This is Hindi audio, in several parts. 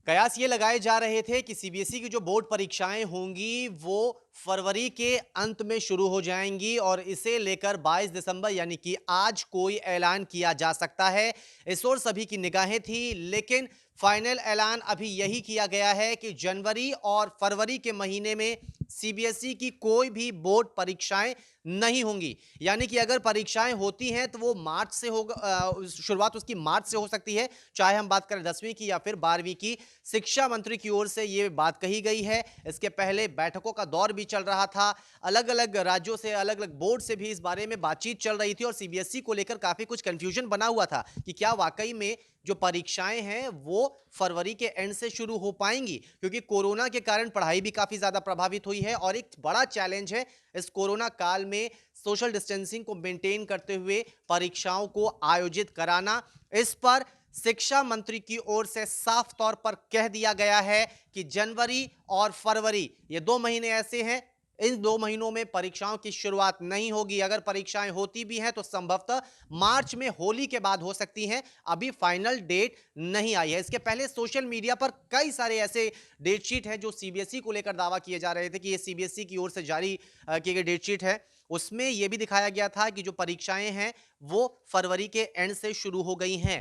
कयास ये लगाए जा रहे थे कि सीबीएसई की जो बोर्ड परीक्षाएं होंगी वो फरवरी के अंत में शुरू हो जाएंगी और इसे लेकर 22 दिसंबर यानी कि आज कोई ऐलान किया जा सकता है। इस ओर सभी की निगाहें थी, लेकिन फाइनल ऐलान अभी यही किया गया है कि जनवरी और फरवरी के महीने में सीबीएसई की कोई भी बोर्ड परीक्षाएं नहीं होंगी। यानी कि अगर परीक्षाएं होती हैं तो वो मार्च से होगा, शुरुआत उसकी मार्च से हो सकती है, चाहे हम बात करें 10वीं की या फिर 12वीं की। शिक्षा मंत्री की ओर से ये बात कही गई है। इसके पहले बैठकों का दौर भी चल रहा था, अलग अलग राज्यों से, अलग अलग बोर्ड से भी इस बारे में बातचीत चल रही थी और सीबीएसई को लेकर काफी कुछ कंफ्यूजन बना हुआ था कि क्या वाकई में जो परीक्षाएं हैं वो फरवरी के एंड से शुरू हो पाएंगी, क्योंकि कोरोना के कारण पढ़ाई भी काफी ज्यादा प्रभावित हुई है और एक बड़ा चैलेंज है इस कोरोना काल में सोशल डिस्टेंसिंग को मेंटेन करते हुए परीक्षाओं को आयोजित कराना। इस पर शिक्षा मंत्री की ओर से साफ तौर पर कह दिया गया है कि जनवरी और फरवरी ये 2 महीने ऐसे हैं, इन 2 महीनों में परीक्षाओं की शुरुआत नहीं होगी। अगर परीक्षाएं होती भी हैं तो संभवतः मार्च में होली के बाद हो सकती हैं। अभी फाइनल डेट नहीं आई है। इसके पहले सोशल मीडिया पर कई सारे ऐसे डेट शीट हैं जो सीबीएसई को लेकर दावा किए जा रहे थे कि ये सीबीएसई की ओर से जारी की गई डेट शीट है। उसमें यह भी दिखाया गया था कि जो परीक्षाएं हैं वो फरवरी के एंड से शुरू हो गई हैं,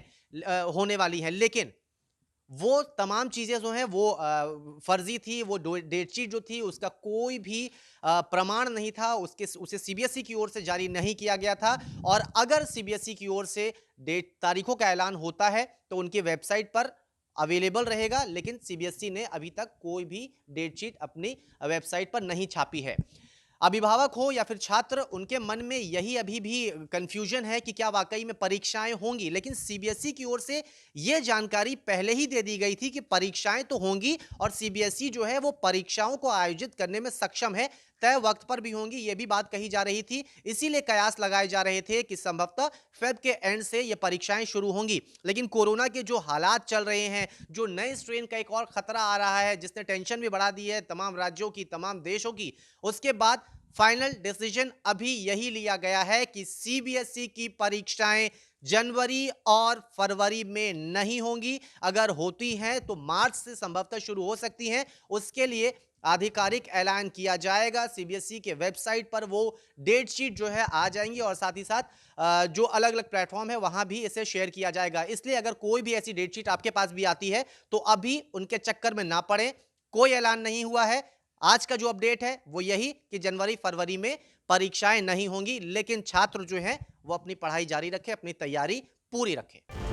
होने वाली हैं, लेकिन वो तमाम चीज़ें जो हैं वो फर्जी थी। वो डेट शीट जो थी उसका कोई भी प्रमाण नहीं था, उसे सीबीएसई की ओर से जारी नहीं किया गया था। और अगर सीबीएसई की ओर से डेट तारीखों का ऐलान होता है तो उनकी वेबसाइट पर अवेलेबल रहेगा, लेकिन सीबीएसई ने अभी तक कोई भी डेट शीट अपनी वेबसाइट पर नहीं छापी है। अभिभावक हो या फिर छात्र, उनके मन में यही अभी भी कंफ्यूजन है कि क्या वाकई में परीक्षाएं होंगी, लेकिन सीबीएसई की ओर से यह जानकारी पहले ही दे दी गई थी कि परीक्षाएं तो होंगी और सीबीएसई जो है वो परीक्षाओं को आयोजित करने में सक्षम है, तय वक्त पर भी होंगी, यह भी बात कही जा रही थी। इसीलिए कयास लगाए जा रहे थे कि संभवतः फेब के एंड से ये परीक्षाएं शुरू होंगी। लेकिन कोरोना के जो हालात चल रहे हैं, जो नए स्ट्रेन का एक और खतरा आ रहा है जिसने टेंशन भी बढ़ा दी है तमाम राज्यों की, तमाम देशों की, उसके बाद फाइनल डिसीजन अभी यही लिया गया है कि सीबीएसई की परीक्षाएं जनवरी और फरवरी में नहीं होंगी। अगर होती हैं तो मार्च से संभवतः शुरू हो सकती हैं। उसके लिए आधिकारिक ऐलान किया जाएगा, सीबीएसई के वेबसाइट पर वो डेट शीट जो है आ जाएंगी और साथ ही साथ जो अलग अलग प्लेटफॉर्म है वहां भी इसे शेयर किया जाएगा। इसलिए अगर कोई भी ऐसी डेट शीट आपके पास भी आती है तो अभी उनके चक्कर में ना पड़े, कोई ऐलान नहीं हुआ है। आज का जो अपडेट है वो यही कि जनवरी फरवरी में परीक्षाएं नहीं होंगी, लेकिन छात्र जो हैं वो अपनी पढ़ाई जारी रखें, अपनी तैयारी पूरी रखें।